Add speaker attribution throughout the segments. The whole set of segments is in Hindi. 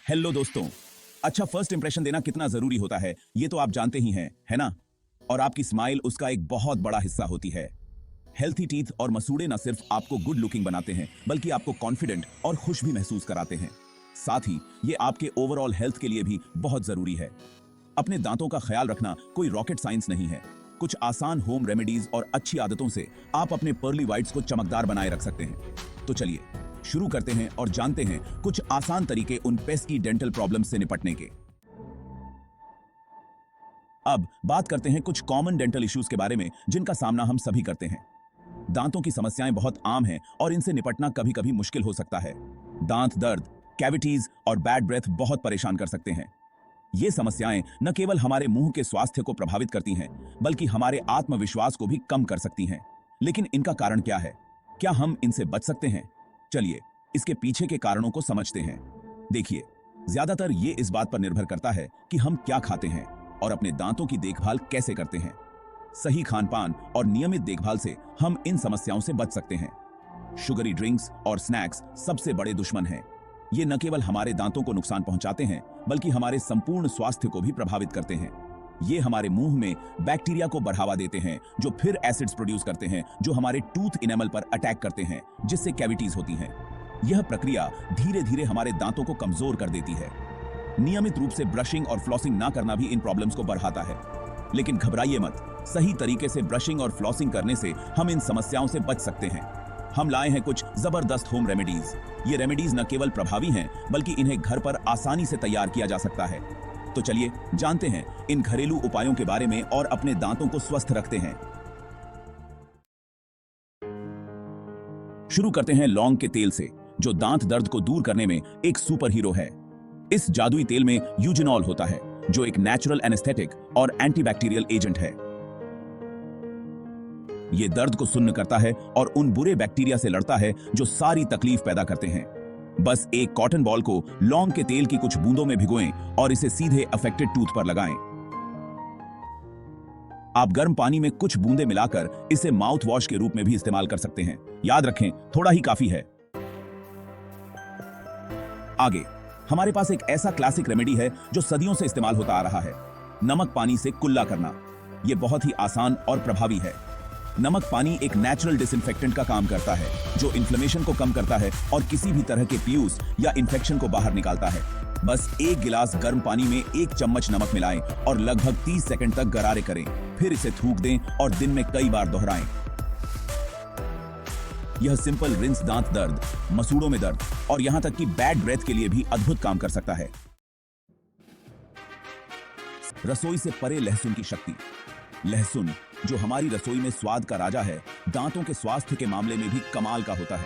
Speaker 1: हेलो दोस्तों। अच्छा, फर्स्ट इंप्रेशन देना कितना जरूरी होता है ये तो आप जानते ही हैं, है ना? और आपकी स्माइल उसका एक बहुत बड़ा हिस्सा होती है। हेल्थी टीथ और मसूड़े न सिर्फ आपको गुड लुकिंग बनाते हैं बल्कि आपको कॉन्फिडेंट और खुश भी महसूस कराते हैं। साथ ही ये आपके ओवरऑल हेल्थ के लिए भी बहुत जरूरी है। अपने दांतों का ख्याल रखना कोई रॉकेट साइंस नहीं है। कुछ आसान होम रेमेडीज और अच्छी आदतों से आप अपने पर्ली वाइट्स को चमकदार बनाए रख सकते हैं। तो चलिए शुरू करते हैं और जानते हैं कुछ आसान तरीके उन पेस्की डेंटल प्रॉब्लम्स से निपटने के। अब बात करते हैं कुछ कॉमन डेंटल इश्यूज के बारे में जिनका सामना हम सभी करते हैं। दांतों की समस्याएं बहुत आम हैं और इनसे निपटना कभी-कभी मुश्किल हो सकता है। दांत दर्द, कैविटीज और बैड ब्रेथ बहुत परेशान कर सकते हैं। ये समस्याएं न केवल हमारे मुंह के स्वास्थ्य को प्रभावित करती हैं, बल्कि हमारे आत्मविश्वास को भी कम कर सकती हैं। लेकिन इनका कारण क्या है? क्या हम इनसे बच सकते हैं? चलिए इसके पीछे के कारणों को समझते हैं। देखिए, ज्यादातर ये इस बात पर निर्भर करता है कि हम क्या खाते हैं और अपने दांतों की देखभाल कैसे करते हैं। सही खानपान और नियमित देखभाल से हम इन समस्याओं से बच सकते हैं। शुगरी ड्रिंक्स और स्नैक्स सबसे बड़े दुश्मन हैं। ये न केवल हमारे दांतों को नुकसान पहुंचाते हैं बल्कि हमारे संपूर्ण स्वास्थ्य को भी प्रभावित करते हैं। ये हमारे मुंह में बैक्टीरिया को बढ़ावा देते हैं जो फिर एसिड्स प्रोड्यूस करते हैं जो हमारे टूथ इनेमल पर अटैक करते हैं, जिससे कैविटीज होती हैं। यह प्रक्रिया धीरे धीरे हमारे दांतों को कमजोर कर देती है। नियमित रूप से ब्रशिंग और फ्लॉसिंग ना करना भी इन प्रॉब्लम्स को बढ़ाता है। लेकिन घबराइए मत, सही तरीके से ब्रशिंग और फ्लॉसिंग करने से हम इन समस्याओं से बच सकते हैं। हम लाए हैं कुछ जबरदस्त होम रेमेडीज। ये रेमेडीज न केवल प्रभावी हैं बल्कि इन्हें घर पर आसानी से तैयार किया जा सकता है। तो चलिए जानते हैं इन घरेलू उपायों के बारे में और अपने दांतों को स्वस्थ रखते हैं। शुरू करते हैं लौंग के तेल से, जो दांत दर्द को दूर करने में एक सुपर हीरो है। इस जादुई तेल में यूजिनॉल होता है जो एक नेचुरल एनेस्थेटिक और एंटीबैक्टीरियल एजेंट है। यह दर्द को सुन्न करता है और उन बुरे बैक्टीरिया से लड़ता है जो सारी तकलीफ पैदा करते हैं। बस एक कॉटन बॉल को लौंग के तेल की कुछ बूंदों में भिगोएं और इसे सीधे अफेक्टेड टूथ पर लगाएं। आप गर्म पानी में कुछ बूंदे मिलाकर इसे माउथ वॉश के रूप में भी इस्तेमाल कर सकते हैं। याद रखें, थोड़ा ही काफी है। आगे हमारे पास एक ऐसा क्लासिक रेमेडी है जो सदियों से इस्तेमाल होता आ रहा है, नमक पानी से कुल्ला करना। यह बहुत ही आसान और प्रभावी है। नमक पानी एक नेचुरल डिसइंफेक्टेंट का काम करता है जो इन्फ्लेमेशन को कम करता है और किसी भी तरह के पीयूष या इन्फेक्शन को बाहर निकालता है। बस एक गिलास गर्म पानी में 1 चम्मच नमक मिलाएं और लगभग 30 सेकंड तक गरारे करें। फिर इसे थूक दें और दिन में कई बार दोहराएं। यह सिंपल रिंस दांत दर्द, मसूड़ों में दर्द और यहां तक कि बैड ब्रेथ के लिए भी अद्भुत काम कर सकता है। रसोई से परे लहसुन की शक्ति। लहसुन, जो हमारी रसोई में स्वाद का राजा है, दांतों के स्वास्थ्य के मामले में भी कमाल का होता है।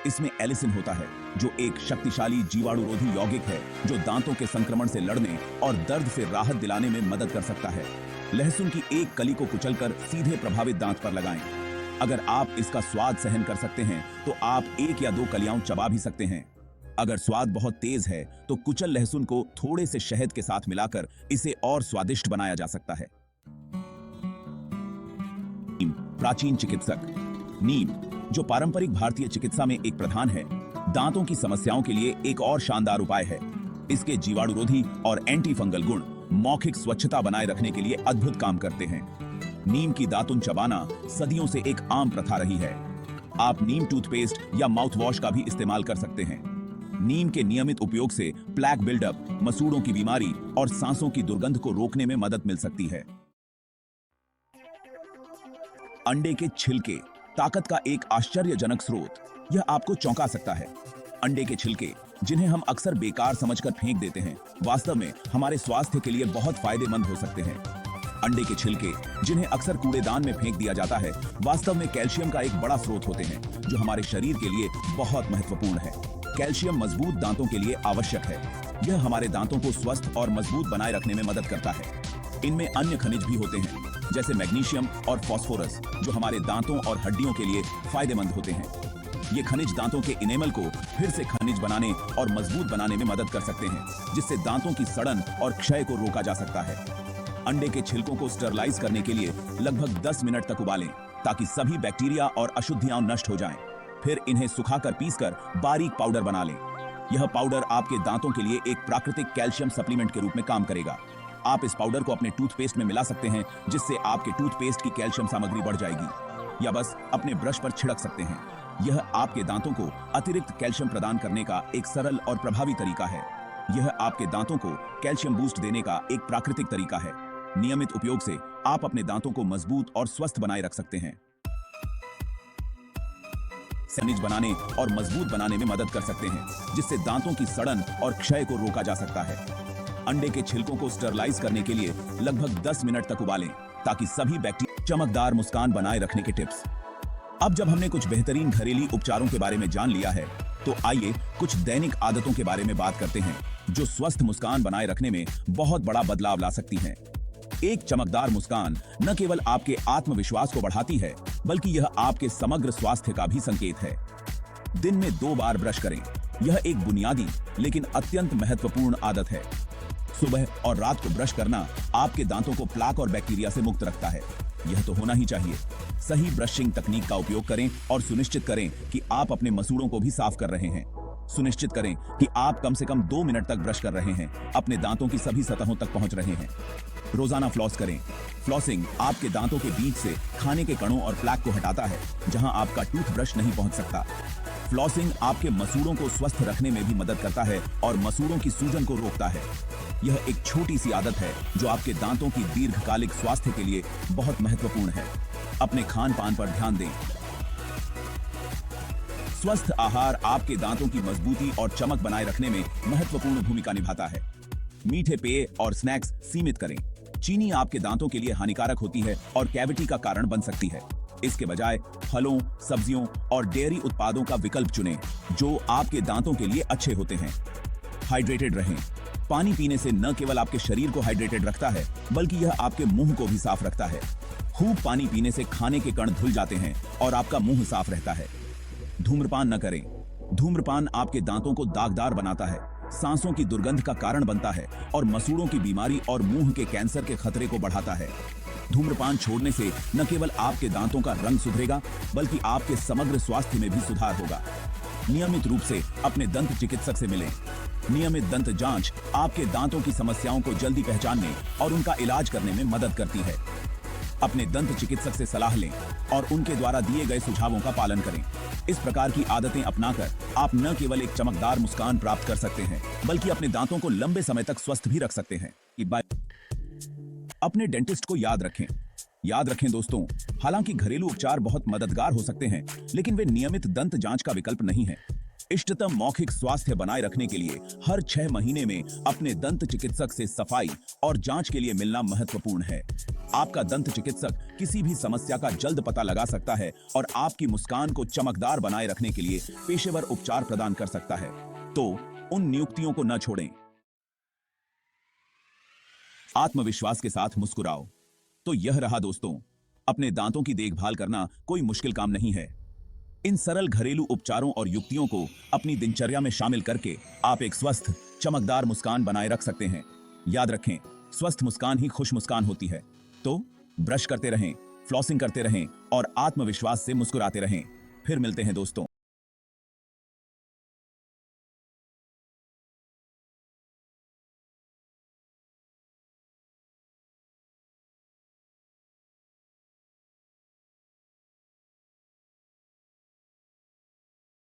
Speaker 1: इसमें एलिसिन होता है जो एक शक्तिशाली जीवाणुरोधी यौगिक है जो दांतों के संक्रमण से लड़ने और दर्द से राहत दिलाने में मदद कर सकता है। लहसुन की एक कली को कुचलकर सीधे प्रभावित दांत पर लगाएं। अगर आप इसका स्वाद सहन कर सकते हैं तो आप 1 या 2 कलियां चबा भी सकते हैं। अगर स्वाद बहुत तेज है तो कुचल लहसुन को थोड़े से शहद के साथ मिलाकर इसे और स्वादिष्ट बनाया जा सकता है। प्राचीन चिकित्सक। नीम, जो पारंपरिक भारतीय चिकित्सा में एक प्रधान है, दांतों की समस्याओं के लिए एक और शानदार उपाय है। इसके जीवाणुरोधी और एंटी फंगल गुण मौखिक स्वच्छता बनाए रखने के लिए अद्भुत काम करते हैं। नीम की दातुन चबाना सदियों से एक आम प्रथा रही है। आप नीम टूथपेस्ट या माउथ वॉश का भी इस्तेमाल कर सकते हैं। नीम के नियमित उपयोग से प्लैक बिल्डअप, मसूड़ों की बीमारी और सांसों की दुर्गंध को रोकने में मदद मिल सकती है। अंडे के छिलके, ताकत का एक आश्चर्यजनक स्रोत। यह आपको चौंका सकता है। अंडे के छिलके, जिन्हें हम अक्सर बेकार समझकर फेंक देते हैं, वास्तव में हमारे स्वास्थ्य के लिए बहुत फायदेमंद हो सकते हैं। अंडे के छिलके, जिन्हें अक्सर कूड़ेदान में फेंक दिया जाता है, वास्तव में कैल्शियम का एक बड़ा स्रोत होते हैं जो हमारे शरीर के लिए बहुत महत्वपूर्ण है। कैल्शियम मजबूत दांतों के लिए आवश्यक है। यह हमारे दांतों को स्वस्थ और मजबूत बनाए रखने में मदद करता है। इनमें अन्य खनिज भी होते हैं जैसे मैग्नीशियम और फास्फोरस, जो हमारे दांतों और हड्डियों के लिए फायदेमंद होते हैं। ये खनिज दांतों के इनेमल को फिर से खनिज बनाने और मजबूत बनाने में मदद कर सकते हैं, जिससे दांतों की सड़न और क्षय को रोका जा सकता है। अंडे के छिलकों को स्टरलाइज करने के लिए लगभग 10 मिनट तक उबालें ताकि सभी बैक्टीरिया और अशुद्धियां नष्ट हो जाएं। फिर इन्हें सुखाकर पीसकर बारीक पाउडर बना लें। यह पाउडर आपके दांतों के लिए एक प्राकृतिक कैल्शियम सप्लीमेंट के रूप में काम करेगा। आप इस पाउडर को अपने टूथपेस्ट में मिला सकते हैं, जिससे आपके टूथपेस्ट की कैल्शियम सामग्री बढ़ जाएगी, या बस अपने ब्रश पर छिड़क सकते हैं। यह आपके दांतों को अतिरिक्त कैल्शियम प्रदान करने का एक सरल और प्रभावी तरीका है। यह आपके दांतों को कैल्शियम बूस्ट देने का एक प्राकृतिक तरीका है। नियमित उपयोग से आप अपने दांतों को मजबूत और स्वस्थ बनाए रख सकते हैं। सैनिज बनाने और मजबूत बनाने में मदद कर सकते हैं, जिससे दांतों की सड़न और क्षय को रोका जा सकता है। अंडे के छिलकों को स्टरलाइज करने के लिए लगभग 10 मिनट तक उबालें, ताकि सभी बैक्टीरिया। चमकदार मुस्कान बनाए रखने के टिप्स। अब जब हमने कुछ बेहतरीन घरेलू उपचारों के बारे में जान लिया है, तो आइए कुछ दैनिक आदतों के बारे में बात करते हैं, जो स्वस्थ मुस्कान बनाए रखने में बहुत बड़ा बदलाव ला सकती हैं। एक चमकदार मुस्कान न केवल आपके आत्मविश्वास को बढ़ाती है, बल्कि यह आपके समग्र स्वास्थ्य का भी संकेत है। दिन में 2 बार ब्रश करें। यह एक बुनियादी लेकिन अत्यंत महत्वपूर्ण आदत है। सुबह और रात को ब्रश करना आपके दांतों को प्लाक और बैक्टीरिया से मुक्त रखता है। यह तो होना ही चाहिए। सही ब्रशिंग तकनीक का उपयोग करें और सुनिश्चित करें कि आप अपने मसूड़ों को भी साफ कर रहे हैं। सुनिश्चित करें कि आप कम से कम 2 मिनट तक ब्रश कर रहे हैं, अपने दांतों की सभी सतहों तक पहुंच रहे हैं। रोजाना फ्लॉस करें। फ्लॉसिंग आपके दांतों के बीच से खाने के कणों और प्लैक को हटाता है, जहां आपका टूथब्रश नहीं पहुंच सकता। फ्लॉसिंग आपके मसूड़ों को स्वस्थ रखने में भी मदद करता है और मसूड़ों की सूजन को रोकता है। यह एक छोटी सी आदत है जो आपके दांतों की दीर्घकालिक स्वास्थ्य के लिए बहुत महत्वपूर्ण है। अपने खान पान पर ध्यान दें। स्वस्थ आहार आपके दांतों की मजबूती और चमक बनाए रखने में महत्वपूर्ण भूमिका निभाता है। मीठे पेय और स्नैक्स सीमित करें। चीनी आपके दांतों के लिए हानिकारक होती है और कैविटी का कारण बन सकती है। इसके बजाय फलों, सब्जियों और डेयरी उत्पादों का विकल्प चुनें, जो आपके दांतों के लिए अच्छे होते हैं। हाइड्रेटेड रहें। पानी पीने से न केवल आपके शरीर को हाइड्रेटेड रखता है, बल्कि यह आपके मुंह को भी साफ रखता है। खूब पानी पीने से खाने के कण धुल जाते हैं और आपका मुंह साफ रहता है। धूम्रपान न करें। धूम्रपान आपके दांतों को दागदार बनाता है, सांसों की दुर्गंध का कारण बनता है और मसूड़ों की बीमारी और मुंह के कैंसर के खतरे को बढ़ाता है। धूम्रपान छोड़ने से न केवल आपके दांतों का रंग सुधरेगा, बल्कि आपके समग्र स्वास्थ्य में भी सुधार होगा। नियमित रूप से अपने दंत चिकित्सक से मिलें। नियमित दंत जांच आपके दांतों की समस्याओं को जल्दी पहचानने और उनका इलाज करने में मदद करती है। अपने दंत चिकित्सक से सलाह लें और उनके द्वारा दिए गए सुझावों का पालन करें। इस प्रकार की आदतें अपनाकर आप न केवल एक चमकदार मुस्कान प्राप्त कर सकते हैं, बल्कि अपने दांतों को लंबे समय तक स्वस्थ भी रख सकते हैं। अपने डेंटिस्ट को याद रखें। याद रखें दोस्तों, हालांकि घरेलू उपचार बहुत मददगार हो सकते हैं, लेकिन वे नियमित दंत जांच का विकल्प नहीं है। इष्टतम मौखिक स्वास्थ्य बनाए रखने के लिए हर 6 महीने में अपने दंत चिकित्सक से सफाई और जांच के लिए मिलना महत्वपूर्ण है। आपका दंत चिकित्सक किसी भी समस्या का जल्द पता लगा सकता है और आपकी मुस्कान को चमकदार बनाए रखने के लिए पेशेवर उपचार प्रदान कर सकता है। तो उन नियुक्तियों को न छोड़ें। आत्मविश्वास के साथ मुस्कुराओ। तो यह रहा दोस्तों, अपने दांतों की देखभाल करना कोई मुश्किल काम नहीं है। इन सरल घरेलू उपचारों और युक्तियों को अपनी दिनचर्या में शामिल करके आप एक स्वस्थ, चमकदार मुस्कान बनाए रख सकते हैं। याद रखें, स्वस्थ मुस्कान ही खुश मुस्कान होती है। तो ब्रश करते रहें, फ्लॉसिंग करते रहें और आत्मविश्वास से मुस्कुराते रहें। फिर मिलते हैं दोस्तों।